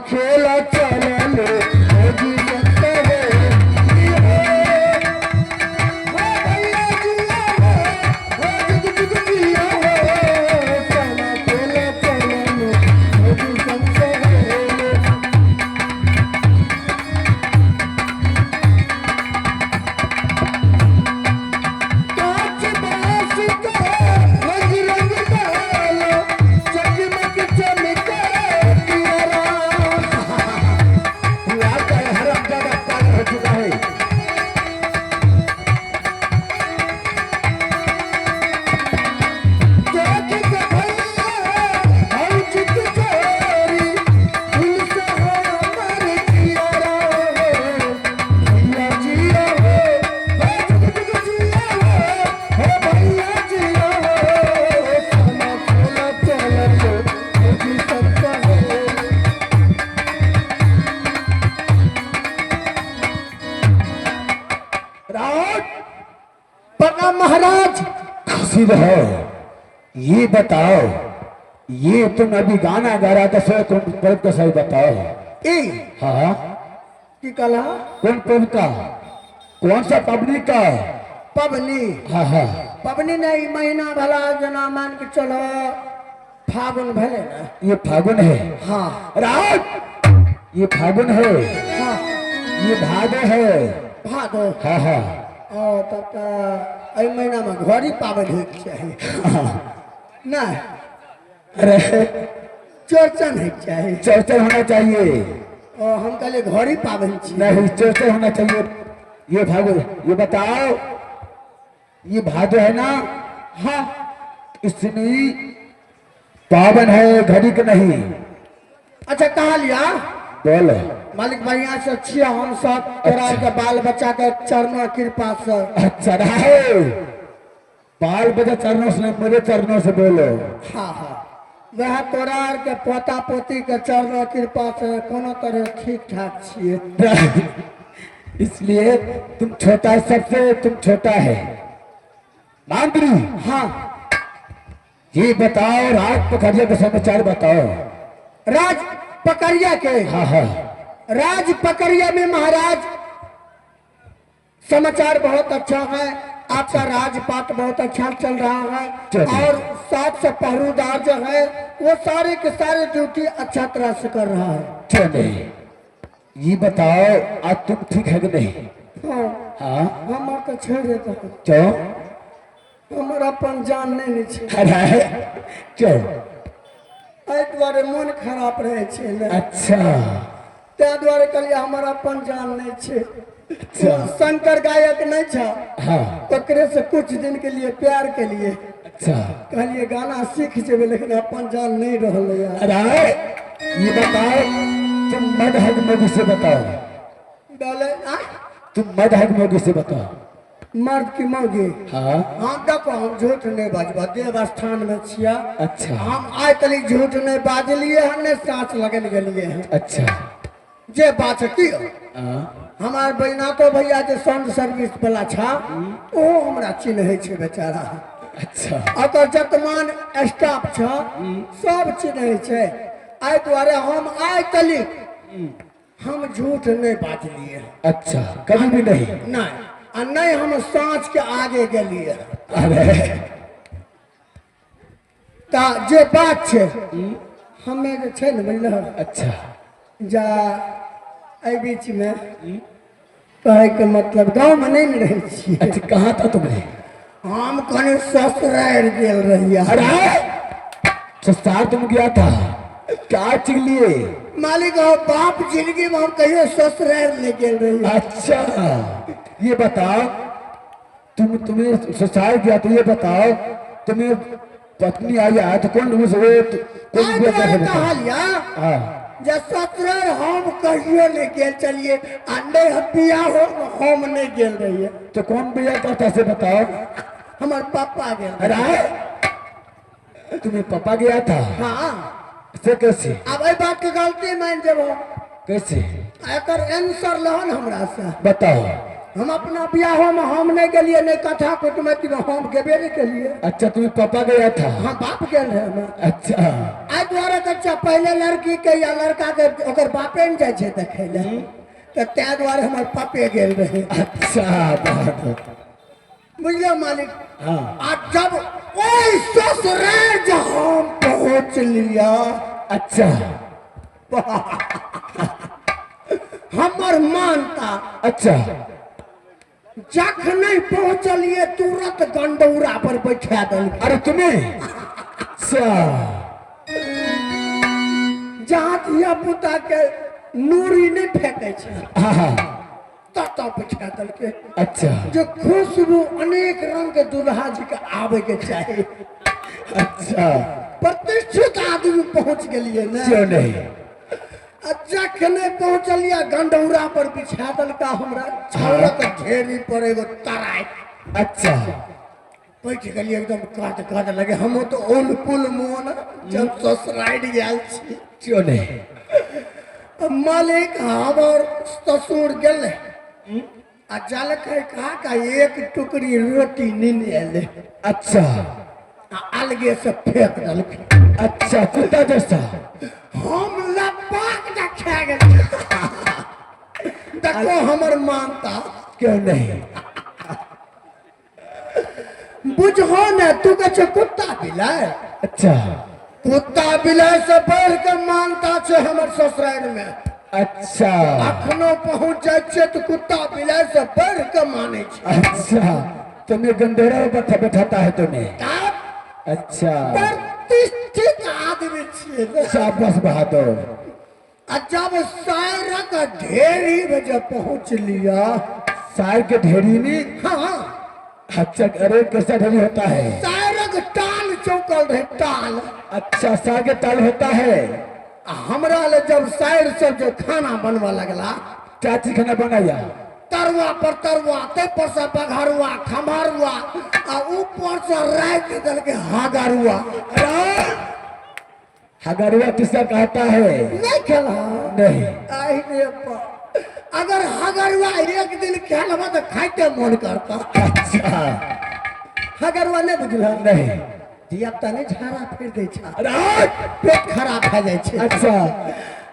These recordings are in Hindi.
खेला चलले होगी सकता है महाराज खुशी है। ये बताओ, ये तुम अभी गाना गा रहा था सो कौन पर्व का सही बताओ। हाँ की कला कौन पर्व का, कौन सा पबनी का? पबनी, हाँ हाँ पबनी नहीं, महीना भला जना मान के चलो फागुन भले ना। ये फागुन है? हाँ रात ये फागुन है। हाँ ये भादो है। भादो, हाँ हाँ। ओ तब अई महीना में घड़ी पावन हो चाहिए ना। अरे चौरचन है चाहिए, चौरचन होना चाहिए। और हम कल घड़ी पावन नहीं, चौरचन होना चाहिए। ये भागो, ये बताओ ये भादो है ना? हाँ इसमें पावन है, घड़ी का नहीं। अच्छा कहा लिया बोलो मालिक भाई। यहाँ से अच्छी हम सब तोरा के बाल बच्चा के चरणों कृपा से। अच्छा रहे बाल बच्चा चरणों से, मेरे चरणों से बोलो। हाँ हाँ वह तोरा के पोता पोती के चरणों कृपा से कोनो तरह ठीक ठाक छिए। इसलिए तुम छोटा है, सबसे तुम छोटा है मांगरी। हाँ ये बताओ राज पकड़िया के समाचार बताओ। राज पकड़िया के? हाँ हाँ राज पकड़िया में महाराज समाचार बहुत अच्छा है। आपका राजपाट बहुत अच्छा चल रहा है और साथ से पहरेदार जो है वो सारे के सारे ड्यूटी अच्छा तरह से कर रहा है। चले ये बताओ आज तुम ठीक है कि नहीं? हाँ हाँ हमारा तो छोड़ देता है। क्यों? हमारा अपन जान नहीं नीचे। क्यों? द्वारे मन खराब रहे छे। अच्छा त्या द्वारे कलिया हमारा अपन जान नहीं छे। अच्छा शंकर गायक नहीं था। हाँ ओकरे से कुछ दिन के लिए प्यार के लिए अच्छा कहलिए गाना सीख जेबे, लेकिन अपन जान नहीं रहल यार। अरे ये बताओ तुम मद हक मोगी से बताओ। डाले तुम मद हक मोगी से बताओ। मर्द की मौगी? हाँ हाँ देखो हम झूठ नहीं बाजबा, देव स्थान में छिया। अच्छा हम आज तक झूठ नहीं बाजलिए, हमने सांस लगन गलिए हैं। अच्छा जे बात की हमारे बैनातो भैया जो साउंड सर्विस वाला था वो हमरा चिन्ह छे बेचारा। अच्छा अगर जतमान स्टाफ छ सब चिन्ह छे। आई द्वारे हम आज तक हम झूठ नहीं बाजलिए। अच्छा कभी भी नहीं? नहीं नहीं हम सांच के आगे गलिए। अरे ता जे बात छे हमें जे छे न बोल। अच्छा जा आई बीच में कहे के मतलब गांव में नहीं रहे छी। अच्छा कहाँ था तुमने? हम कने ससुराल गेल रहिया। अरे ससुराल तुम गया था क्या चीज लिए? मालिक हो बाप जिंदगी में हम कहियो ससुराल नहीं गेल रहिया। अच्छा ये बताओ तुम्हें ससुराल गया तो ये बताओ तुम्हें पत्नी आई है तो कौन कहा लिया? ससुराल हम कहियो नहीं गेल चलिए अंडे बिया हो हम नहीं गेल रहिए। तो कौन बिया करता से बताओ? हमारे पापा गेल। अरे तुम्हें पापा गया था? हाँ से कैसे? अब ये बात की गलती मान जब कैसे एकर आंसर लहन हमरा से बताओ। हम अपना बियाह में हम नहीं गलिए, नहीं कथा कुटुमती में हम गेबे नहीं के लिए। अच्छा तुम्हें पापा गया था? हाँ बाप गेल है। अच्छा आई द्वारा तो पहले लड़की के या लड़का के ओकर बापे ने जाय छे देखे ले तो त्या द्वारा हमर पापे गेल रहे। अच्छा बात बुझलो मालिक। हाँ आ जब ओई ससुराल जब हम पहुंच लिया अच्छा हमर मानता अच्छा जखन पहुंचलिए तुरंत गंडौरा पर बैठा दल। अरे तुम्हें अच्छा जहाँ धिया पुता के नूरी नहीं फेंके छे हाँ तत बैठा दल के। अच्छा जो खुशबू अनेक रंग के दुल्हा जी के आवे के चाहिए। अच्छा प्रतिष्ठित आदमी पहुंच गलिए ना। क्यों नहीं जखन पहुंचलिया गंडौरा पर बिछा दल का हमरा छौरक ढेरी पर एगो तराई। अच्छा बैठ गलिए एकदम काट काट लगे। हम तो ओल पुल मोन जब ससुराल गेल छी। क्यों नहीं मालिक हमर ससुर गेले आ जल खाए का एक टुकड़ी रोटी नीन एले। अच्छा अलगे से फेंक दल। अच्छा कुत्ता जैसा हम लपाक के खा गए। देखो हमर मानता क्यों नहीं बुझो न तू के कुत्ता बिलाय। अच्छा कुत्ता बिलाय से बढ़ के मानता छे हमर ससुराल में। अच्छा अखनो पहुंच जाय छे तो कुत्ता बिलाय से बढ़ के माने छे। अच्छा तुम्हें गंडोरा पर बैठाता है तुम्हें। तब अच्छा प्रतिष्ठित आदमी छे। शाबाश बहादुर। आ जब सायरक ढेरी में जब पहुंच लिया सार के ढेरी में हाँ अच्छा अरे कैसा ढेरी होता है। सायरक टाल चौकल रहे टाल। अच्छा सार के ताल होता है। हमरा ले जब साइड से जो खाना बनवा लगला क्या चीज खाना बनाया तरुआ पर तरुआ ते पर से बघरुआ खमरुआ आ ऊपर से रात दल के हगरुआ। हगरुआ किसका कहता है नहीं खेला नहीं आई रे बा। अगर हगरुआ एक दिन खेलबा तो खाइते मन करता। अच्छा हगरुआ नहीं बुझला नहीं धिया पुता नहीं झाड़ा फिर दे छा अरे पेट खराब भ जाय छे। अच्छा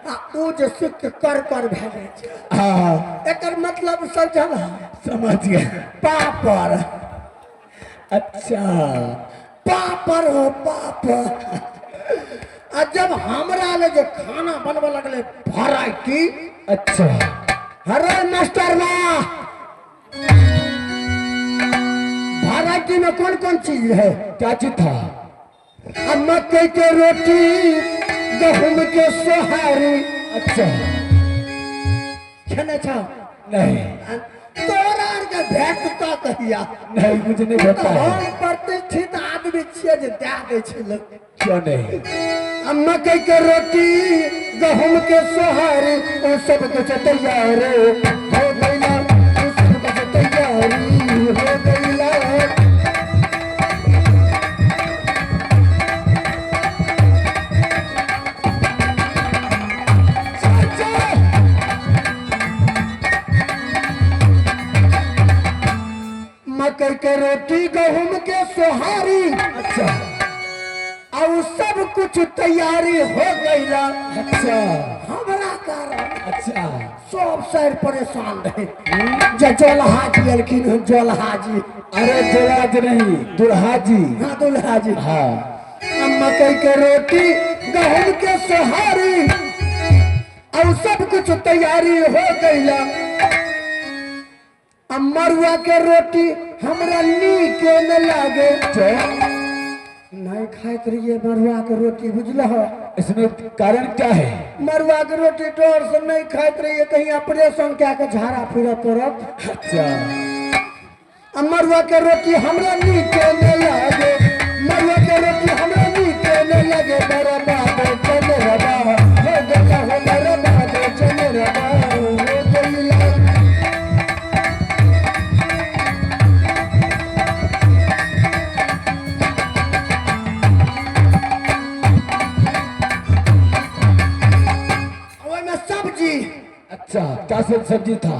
आ ऊ जे सुख के कर भ जाय छे। हाँ एकर मतलब समझल समझ गए पापड़। अच्छा पापड़ हो पापड़। आ जब हमरा ले जो खाना बनवा लगले वैरायटी। अच्छा अरे मास्टर बा वैरायटी में कौन कौन चीज है। क्या चीज था मकई के रोटी गहूम के सोहारी। अच्छा खेने छा नहीं तोरा के भेटता कहिया नहीं मुझे नहीं भेटता है। हम प्रतिष्ठित आदमी छियै जे दे दै छै लोग। क्यों नहीं मकई के रोटी गहूम के सोहारी ओ सब कुछ तैयार हो गइला। ओ सब कुछ तैयारी हो गइला। मकई के रोटी गहूम के सोहारी अच्छा और सब कुछ तैयारी हो गईला। अच्छा हमरा कारण अच्छा सब सर परेशान रहे। जे जोलहा जी एलखिन हन जोलहा जी। अरे दुल्हा जी नहीं दुल्हा जी हाँ दुल्हा जी। हाँ मकई के रोटी गहूम के सोहारी और सब कुछ तैयारी हो गईला। मरुआ के रोटी हमरा नीक न लागे नहीं खाइत रहिए मरुआ के रोटी बुझल हो। इसमें कारण क्या है मरुआ के रोटी डर से नहीं खाइत रहिए कहीं ऑपरेशन क्या के झाड़ा फिर पड़त। अच्छा मरुआ के रोटी हमरा नीक न लागे। मरुआ के रोटी हमरा नीक न लागे। बड़ा बात चल रहा हो गया हो बड़ा बात चल रहा हो गइला। अच्छा क्या सब्जी था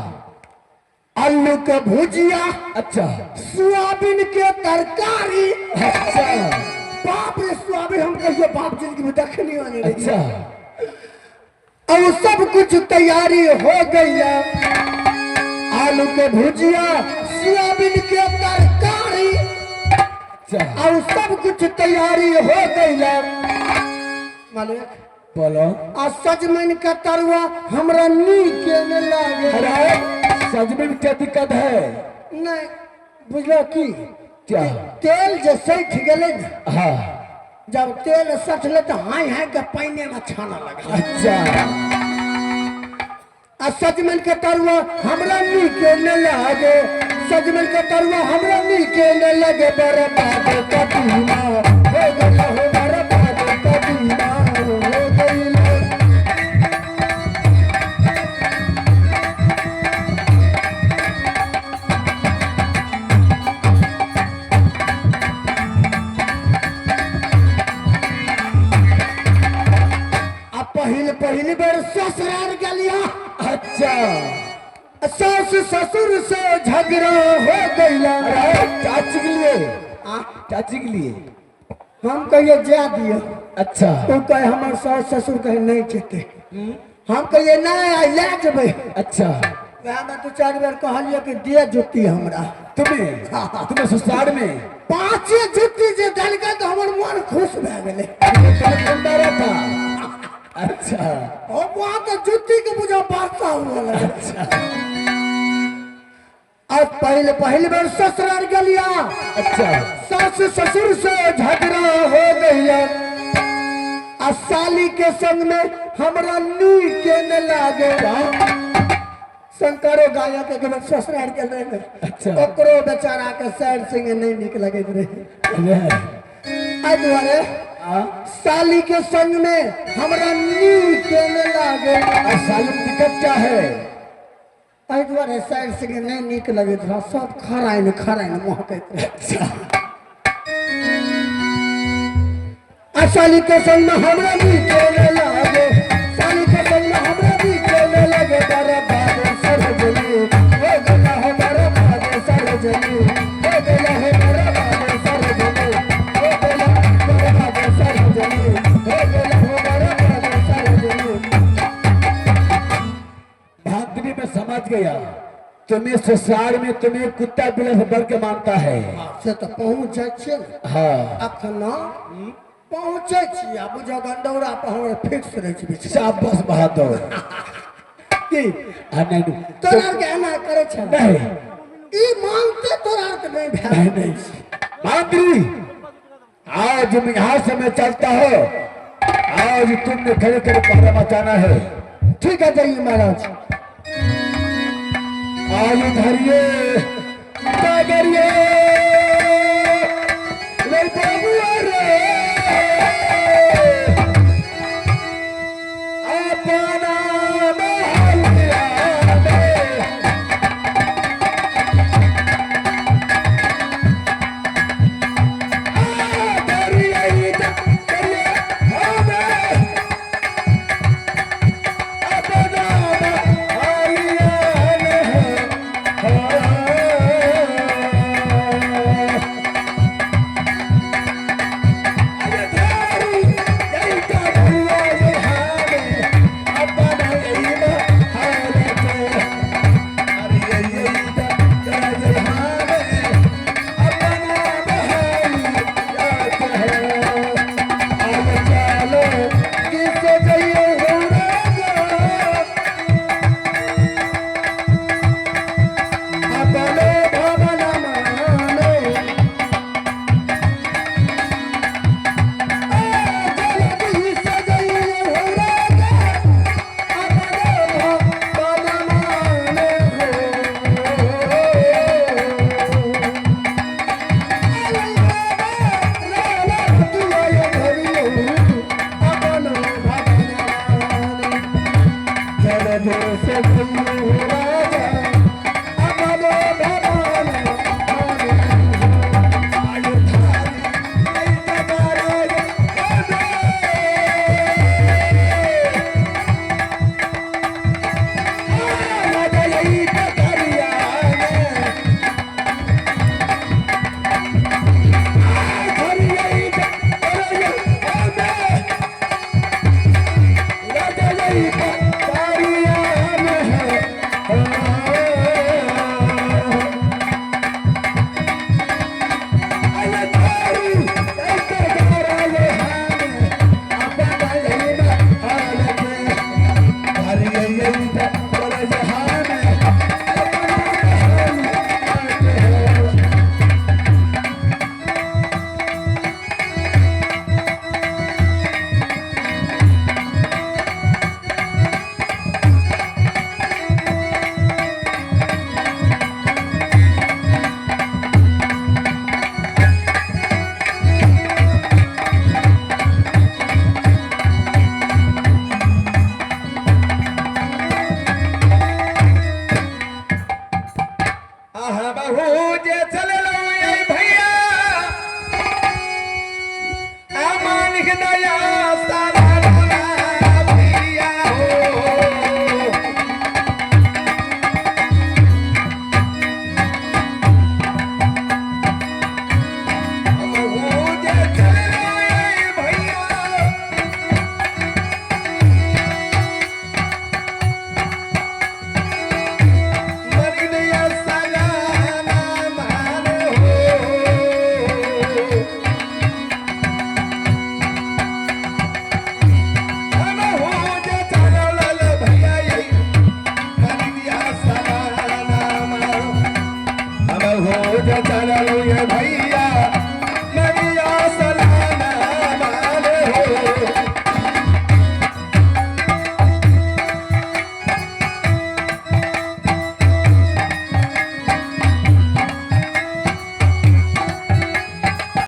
आलू के भुजिया अच्छा सोयाबीन के तरकारी अच्छा बाप रे स्वामी हम कहियो बाप जिंदगी में देखनी आने रही। अच्छा अब सब कुछ तैयारी हो गई है, आलू के भुजिया सोयाबीन के तरकारी, अच्छा और सब कुछ तैयारी हो गई है। मालिक बोलो। आ सजमन का तरुआ हमरा नीक न लागे। अरे सच में क्या दिक्कत है? नहीं बुझलो की क्या? तेल जे सठ गेले न, हाँ जब तेल सठले तो हाय हाय के पानी में छाना लगा। अच्छा आ सजमन के तरुआ हमरा नीक न लागे, सजमन के तरुआ हमरा नीक न लगे। बर्बाद कदीमा हो गइल हो, बर्बाद कदीमा हो गइल। पहली बार ससुराल गलिया। अच्छा सास ससुर से झगड़ा हो गया। चाची के लिए, चाची के लिए हम कहिए जा दियो, अच्छा तो कहे हमारे सास ससुर कहे नहीं चलते, हम कहिए नहीं ले जब। अच्छा मैं तो 4 बार कहलिए कि दे जुती हमरा। तुम्हें तुम्हें ससुराल में 5 जुती जे डाल के तो हमर मन खुश भए गेले। था। अच्छा और वहां तो जुती के मुझे बादशाह हुआ लगा। अच्छा अब पहली बार ससुराल गलिया। अच्छा सास ससुर से झगड़ा हो गया। आ साली के संग में हमरा नीक न लागे। शंकरो गायक के बाद ससुराल के रहे। अच्छा ओकरो बेचारा के सैड सिंह नहीं निक लगे रहे। आई दुआरे साली के संग में हमरा नीक न लागे। साली में दिक्कत क्या है? आई दुआरे सैड सिंह नहीं निक लगे था, सब खराइन महकत रहे। साली के संग में हमरा नीक न लागे, साली के संग में हमरा नीक न लागे। बर्बाद सरजनी हो गया है, बर्बाद सरजनी हो गया है, बर्बाद सरजनी हो गया, बर्बाद सरजनी हो गया है, बर्बाद सरजनी। भाग्य में समझ गया, तुम्हें ससुराल में तुम्हें कुत्ता बिल्ली से बढ़ के मानता है। से तो पहुंच जाए छे। हाँ अखन पहुंचे छी, आ बुझो गंडौरा पर हमरा फिक्स रहे छी। शाबाश बहादुर। की नहीं तोरा के एना करे छ नहीं, ई मानते तोरा के नहीं भाई नहीं। मंत्री आज यहाँ से मैं चलता हूँ, आज तुमने खड़े खड़े पहरा मचाना है। ठीक है जाइए महाराज। आयु धरिए करिए ले बबुआ रे, अपना महल आवे। फौज चलो ये भैया